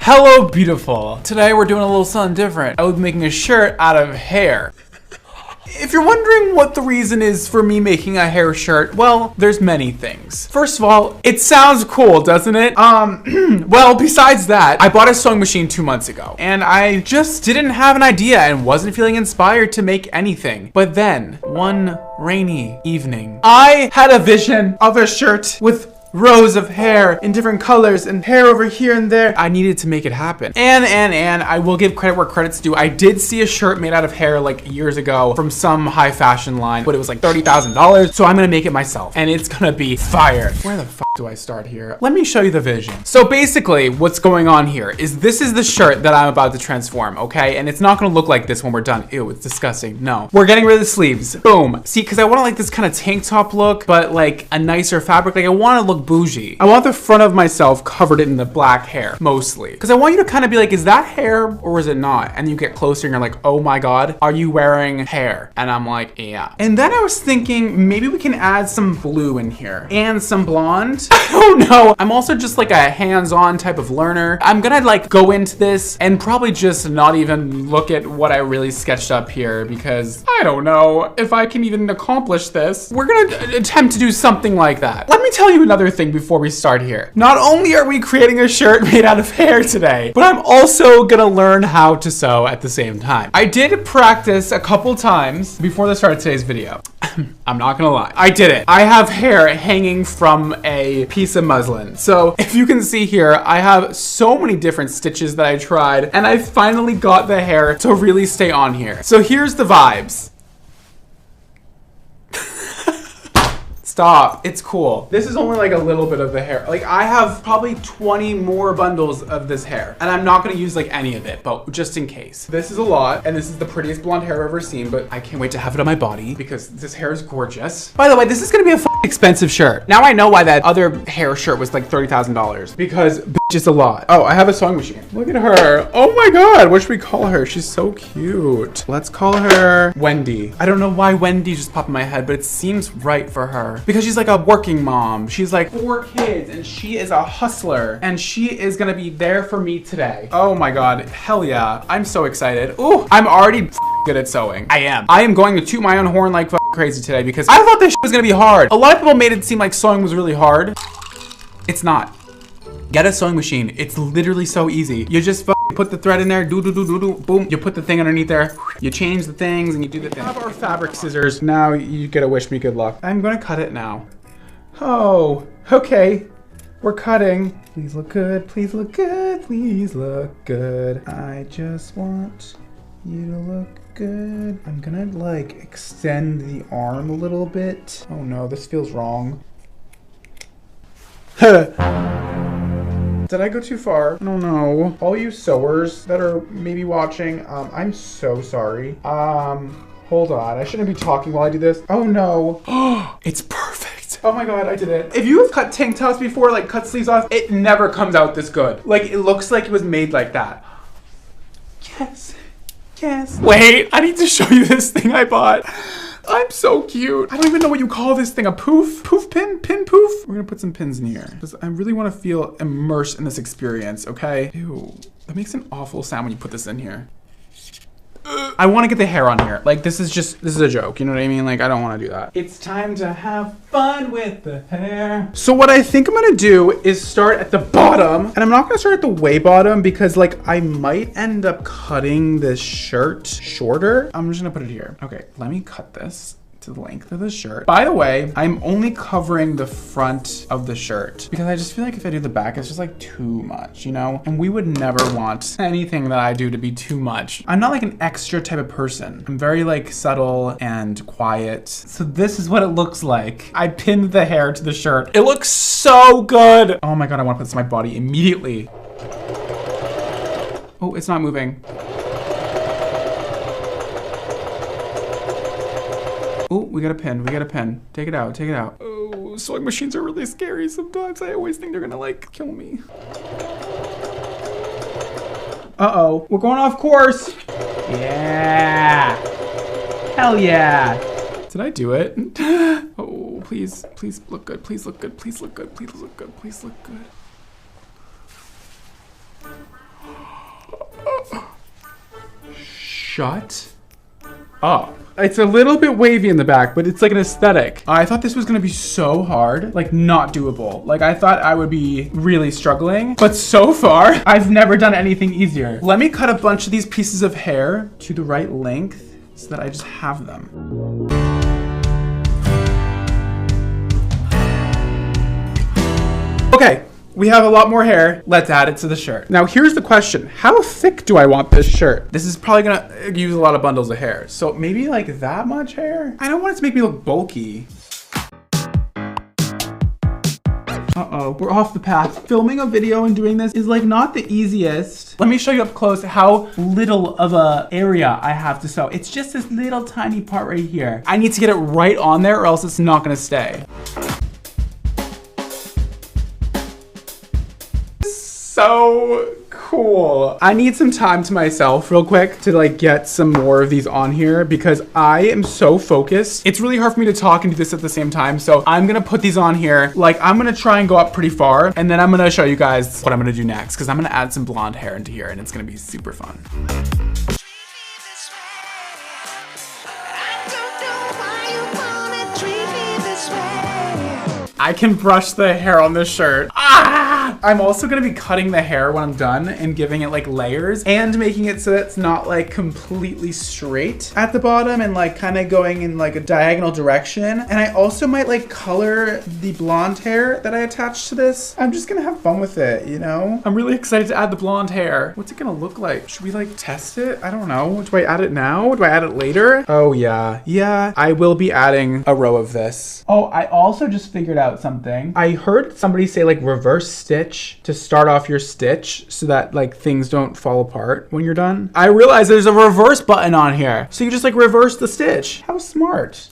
Hello, beautiful. Today we're doing a little something different. I was making a shirt out of hair. If you're wondering what the reason is for me making a hair shirt, well, there's many things. First of all, it sounds cool, doesn't it? Well, besides that, I bought a sewing machine 2 months ago, and I just didn't have an idea and wasn't feeling inspired to make anything. But then, one rainy evening, I had a vision of a shirt with rows of hair in different colors and hair over here and there. I needed to make it happen. And I will give credit where credit's due. I did see a shirt made out of hair like years ago from some high fashion line, but it was like $30,000. So I'm gonna make it myself and it's gonna be fire. Where the fuck do I start here? Let me show you the vision. So basically what's going on here is this is the shirt that I'm about to transform, okay? And it's not gonna look like this when we're done. Ew, it's disgusting. No. We're getting rid of the sleeves. Boom. See, because I want like this kind of tank top look, but like a nicer fabric. Like I want to look bougie. I want the front of myself covered in the black hair, mostly. Because I want you to kind of be like, is that hair or is it not? And you get closer and you're like, oh my God, are you wearing hair? And I'm like, yeah. And then I was thinking maybe we can add some blue in here and some blonde. I don't know. I'm also just like a hands-on type of learner. I'm gonna like go into this and probably just not even look at what I really sketched up here because I don't know if I can even accomplish this. We're gonna attempt to do something like that. Let me tell you another thing before we start here. Not only are we creating a shirt made out of hair today, but I'm also gonna learn how to sew at the same time. I did practice a couple times before the start of today's video. I'm not gonna lie, I did it. I have hair hanging from a piece of muslin. So if you can see here, I have so many different stitches that I tried and I finally got the hair to really stay on here. So here's the vibes. Stop, it's cool. This is only like a little bit of the hair. Like I have probably 20 more bundles of this hair and I'm not gonna use like any of it, but just in case. This is a lot and this is the prettiest blonde hair I've ever seen, but I can't wait to have it on my body because this hair is gorgeous. By the way, this is gonna be a expensive shirt. Now I know why that other hair shirt was like $30,000 because bitch is a lot. Oh, I have a sewing machine. Look at her. Oh my God, what should we call her? She's so cute. Let's call her Wendy. I don't know why Wendy just popped in my head, but it seems right for her. Because she's like a working mom. She's like 4 kids and she is a hustler and she is gonna be there for me today. Oh my God, hell yeah. I'm so excited. Ooh, I'm already good at sewing. I am going to toot my own horn like crazy today because I thought this was gonna be hard. A lot of people made it seem like sewing was really hard. It's not. Get a sewing machine. It's literally so easy. You just put the thread in there, boom. You put the thing underneath there. You change the things and you do the thing. We have our fabric scissors. Now you gotta wish me good luck. I'm gonna cut it now. Oh, okay. We're cutting. Please look good, please look good, please look good. I just want you to look good. I'm gonna like extend the arm a little bit. Oh no, this feels wrong. Did I go too far? I don't know. All you sewers that are maybe watching, I'm so sorry. Hold on. I shouldn't be talking while I do this. Oh no. It's perfect. Oh my God, I did it. If you have cut tank tops before, like cut sleeves off, it never comes out this good. Like it looks like it was made like that. Yes. Yes. Wait, I need to show you this thing I bought. I'm so cute. I don't even know what you call this thing. A poof? Poof pin? Pin poof? We're gonna put some pins in here because I really want to feel immersed in this experience, okay? Ew, that makes an awful sound when you put this in here. I want to get the hair on here. Like this is a joke, you know what I mean? Like I don't want to do that. It's time to have fun with the hair. So what I think I'm gonna do is start at the bottom, and I'm not gonna start at the way bottom because like I might end up cutting this shirt shorter. I'm just gonna put it here. Okay, let me cut this to the length of the shirt. By the way, I'm only covering the front of the shirt because I just feel like if I do the back, it's just like too much, you know? And we would never want anything that I do to be too much. I'm not like an extra type of person. I'm very like subtle and quiet. So this is what it looks like. I pinned the hair to the shirt. It looks so good. Oh my God, I want to put this on my body immediately. Oh, it's not moving. Oh, we got a pen. We got a pen. Take it out. Take it out. Oh, sewing machines are really scary sometimes. I always think they're gonna like kill me. Uh-oh. We're going off course. Yeah. Hell yeah. Did I do it? Oh, please. Please look good. Please look good. Please look good. Please look good. Please look good. Shut up. It's a little bit wavy in the back, but it's like an aesthetic. I thought this was gonna be so hard, like not doable. Like I thought I would be really struggling, but so far, I've never done anything easier. Let me cut a bunch of these pieces of hair to the right length so that I just have them. Okay. We have a lot more hair. Let's add it to the shirt. Now here's the question. How thick do I want this shirt? This is probably gonna use a lot of bundles of hair. So maybe like that much hair? I don't want it to make me look bulky. Uh-oh, we're off the path. Filming a video and doing this is like not the easiest. Let me show you up close how little of a area I have to sew. It's just this little tiny part right here. I need to get it right on there or else it's not gonna stay. So cool. I need some time to myself real quick to like get some more of these on here because I am so focused. It's really hard for me to talk and do this at the same time. So I'm gonna put these on here. Like I'm gonna try and go up pretty far and then I'm gonna show you guys what I'm gonna do next because I'm gonna add some blonde hair into here and it's gonna be super fun. I can brush the hair on this shirt. Ah! I'm also gonna be cutting the hair when I'm done and giving it like layers and making it so that it's not like completely straight at the bottom and like kind of going in like a diagonal direction. And I also might like color the blonde hair that I attached to this. I'm just gonna have fun with it, you know? I'm really excited to add the blonde hair. What's it gonna look like? Should we like test it? I don't know. Do I add it now? Do I add it later? Oh yeah. Yeah, I will be adding a row of this. Oh, I also just figured out something. I heard somebody say like reverse stitch to start off your stitch so that like things don't fall apart when you're done. I realized there's a reverse button on here. So you just like reverse the stitch. How smart.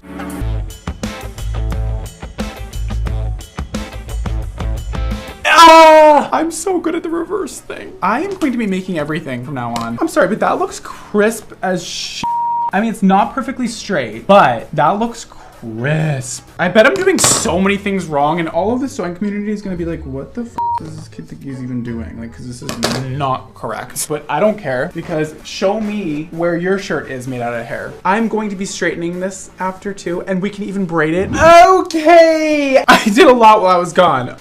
Ah! I'm so good at the reverse thing. I am going to be making everything from now on. I'm sorry, but that looks crisp as shit. I mean, it's not perfectly straight, but that looks crisp. I bet I'm doing so many things wrong and all of the sewing community is gonna be like, what the f is this kid think he's even doing? Like, cause this is not correct. But I don't care because show me where your shirt is made out of hair. I'm going to be straightening this after too and we can even braid it. Okay! I did a lot while I was gone.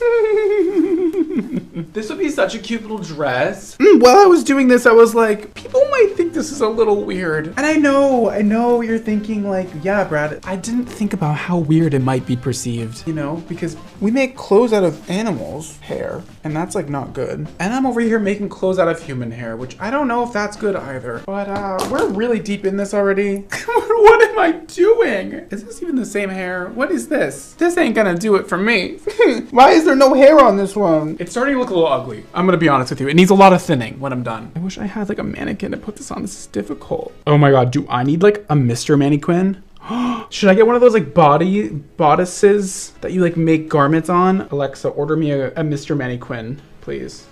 This would be such a cute little dress. While I was doing this, I was like, people might think this is a little weird. And I know you're thinking like, yeah, Brad, I didn't think about how weird it might be perceived, you know, because we make clothes out of animals' hair and that's like not good. And I'm over here making clothes out of human hair, which I don't know if that's good either. But we're really deep in this already. What am I doing? Is this even the same hair? What is this? This ain't gonna do it for me. Why is there no hair on this one? It's starting to look a little ugly. I'm gonna be honest with you. It needs a lot of thinning when I'm done. I wish I had like a mannequin to put this on. This is difficult. Oh my God, do I need like a Mr. Mannequin? Should I get one of those like bodices that you like make garments on? Alexa, order me a Mr. Mannequin, please.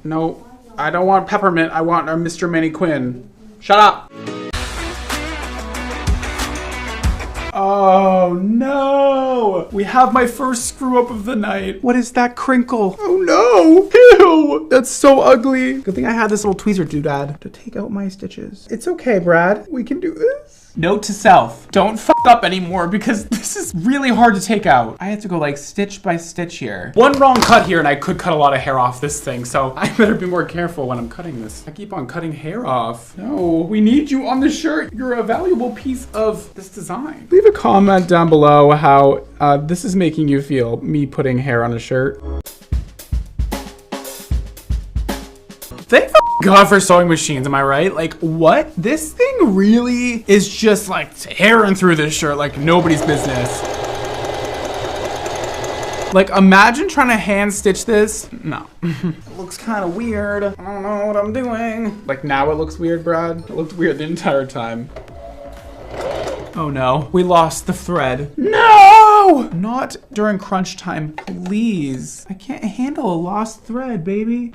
No, I don't want peppermint. I want a Mr. Mannequin. Shut up. Oh no! We have my first screw up of the night. What is that crinkle? Oh no! Ew! That's so ugly. Good thing I had this little tweezer doodad to take out my stitches. It's okay, Brad. We can do this. Note to self, don't f up anymore because this is really hard to take out. I had to go like stitch by stitch here. One wrong cut here and I could cut a lot of hair off this thing, so I better be more careful when I'm cutting this. I keep on cutting hair off. No, we need you on the shirt. You're a valuable piece of this design. Leave a comment down below how this is making you feel, me putting hair on a shirt. Thank God for sewing machines, am I right? Like, what? This thing really is just like tearing through this shirt like nobody's business. Like, imagine trying to hand stitch this. No. It looks kind of weird. I don't know what I'm doing. Like, now it looks weird, Brad. It looked weird the entire time. Oh no, we lost the thread. No! Not during crunch time, please. I can't handle a lost thread, baby.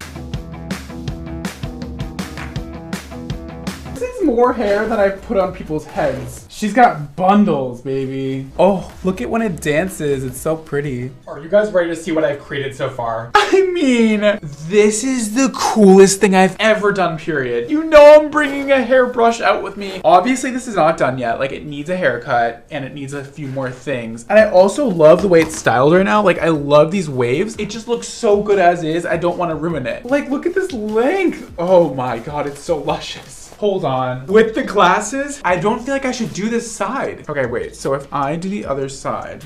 This is more hair than I've put on people's heads. She's got bundles, baby. Oh, look at when it dances. It's so pretty. Are you guys ready to see what I've created so far? I mean, this is the coolest thing I've ever done, period. You know I'm bringing a hairbrush out with me. Obviously, this is not done yet. Like, it needs a haircut and it needs a few more things. And I also love the way it's styled right now. Like, I love these waves. It just looks so good as is. I don't want to ruin it. Like, look at this length. Oh my God, it's so luscious. Hold on. With the glasses, I don't feel like I should do this side. Okay, wait. So if I do the other side.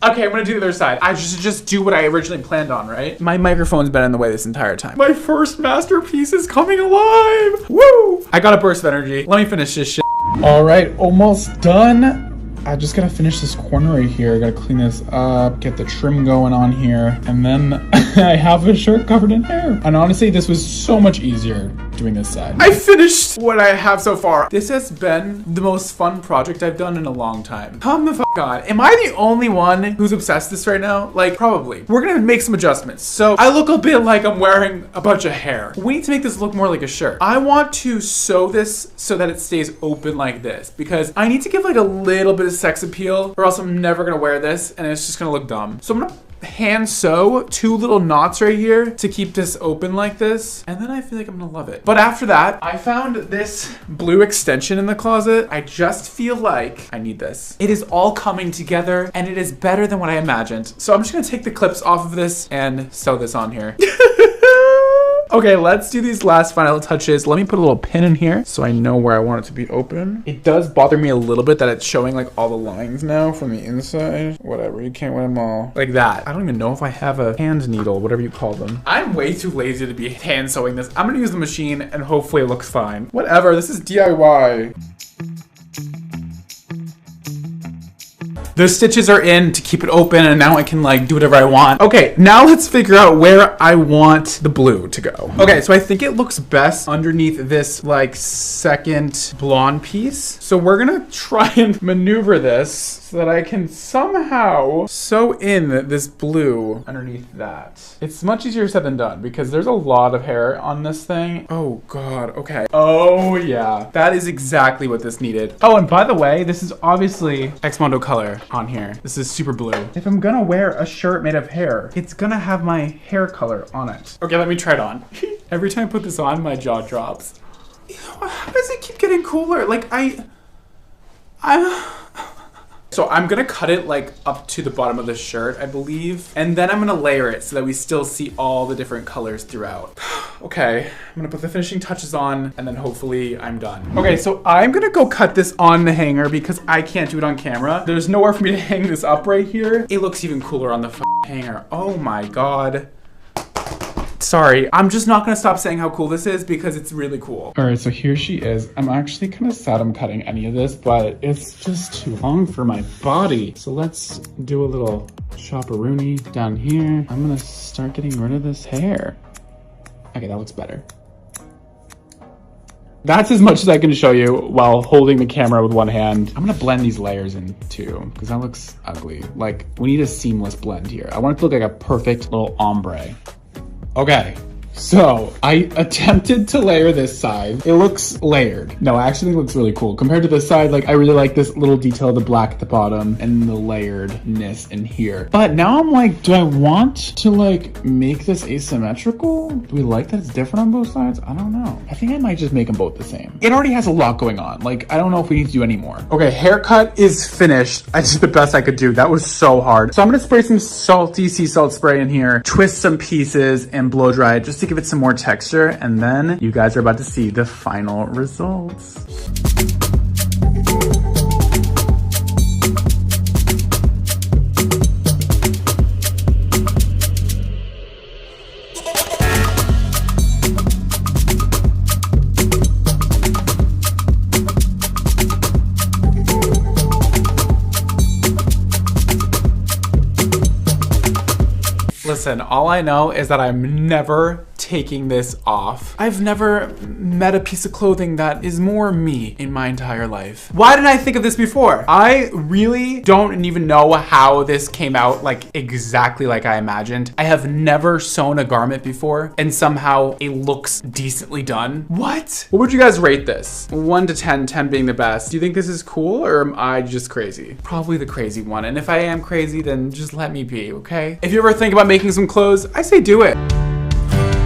Okay, I'm gonna do the other side. I should just do what I originally planned on, right? My microphone's been in the way this entire time. My first masterpiece is coming alive. Woo! I got a burst of energy. Let me finish this shit. All right, almost done. I just gotta finish this corner right here. I gotta clean this up, get the trim going on here, and then I have a shirt covered in hair. And honestly, this was so much easier doing this side. I finished what I have so far. This has been the most fun project I've done in a long time. Come the fuck on. Am I the only one who's obsessed with this right now? Like, probably. We're gonna make some adjustments. So I look a bit like I'm wearing a bunch of hair. We need to make this look more like a shirt. I want to sew this so that it stays open like this because I need to give like a little bit of sex appeal or else I'm never gonna wear this and it's just gonna look dumb. So I'm gonna hand sew 2 little knots right here to keep this open like this, and then I feel like I'm gonna love it. But after that, I found this blue extension in the closet. I just feel like I need this. It is all coming together and it is better than what I imagined. So I'm just gonna take the clips off of this and sew this on here. Okay, let's do these last final touches. Let me put a little pin in here so I know where I want it to be open. It does bother me a little bit that it's showing like all the lines now from the inside. Whatever, you can't wear them all. Like that. I don't even know if I have a hand needle, whatever you call them. I'm way too lazy to be hand sewing this. I'm gonna use the machine and hopefully it looks fine. Whatever, this is DIY. The stitches are in to keep it open and now I can like do whatever I want. Okay, now let's figure out where I want the blue to go. Okay, so I think it looks best underneath this like second blonde piece. So we're gonna try and maneuver this so that I can somehow sew in this blue underneath that. It's much easier said than done because there's a lot of hair on this thing. Oh God, okay. Oh yeah, that is exactly what this needed. Oh, and by the way, this is obviously XMONDO color on here. This is super blue. If I'm gonna wear a shirt made of hair, it's gonna have my hair color on it. Okay, let me try it on. Every time I put this on, my jaw drops. How does it keep getting cooler? Like So I'm gonna cut it like up to the bottom of the shirt, I believe. And then I'm gonna layer it so that we still see all the different colors throughout. Okay, I'm gonna put the finishing touches on and then hopefully I'm done. Okay, so I'm gonna go cut this on the hanger because I can't do it on camera. There's nowhere for me to hang this up right here. It looks even cooler on the hanger. Oh my God. Sorry, I'm just not gonna stop saying how cool this is because it's really cool. All right, so here she is. I'm actually kind of sad I'm cutting any of this, but it's just too long for my body. So let's do a little chopperoonie down here. I'm gonna start getting rid of this hair. Okay, that looks better. That's as much as I can show you while holding the camera with one hand. I'm gonna blend these layers in too, because that looks ugly. Like, we need a seamless blend here. I want it to look like a perfect little ombre. Okay, so I attempted to layer this side. It looks layered. No, I actually think it looks really cool. Compared to this side, like I really like this little detail of the black at the bottom and the layeredness in here. But now I'm like, do I want to like make this asymmetrical? Do we like that it's different on both sides? I don't know. I think I might just make them both the same. It already has a lot going on. Like, I don't know if we need to do any more. Okay, haircut is finished. I did the best I could do. That was so hard. So I'm gonna spray some salty sea salt spray in here, twist some pieces and blow dry it just to give it some more texture, and then you guys are about to see the final results. Listen, all I know is that I'm never taking this off. I've never met a piece of clothing that is more me in my entire life. Why didn't I think of this before? I really don't even know how this came out like exactly like I imagined. I have never sewn a garment before and somehow it looks decently done. What? What would you guys rate this? 1 to 10, 10 being the best. Do you think this is cool or am I just crazy? Probably the crazy one. And if I am crazy, then just let me be, okay? If you ever think about making some clothes, I say do it.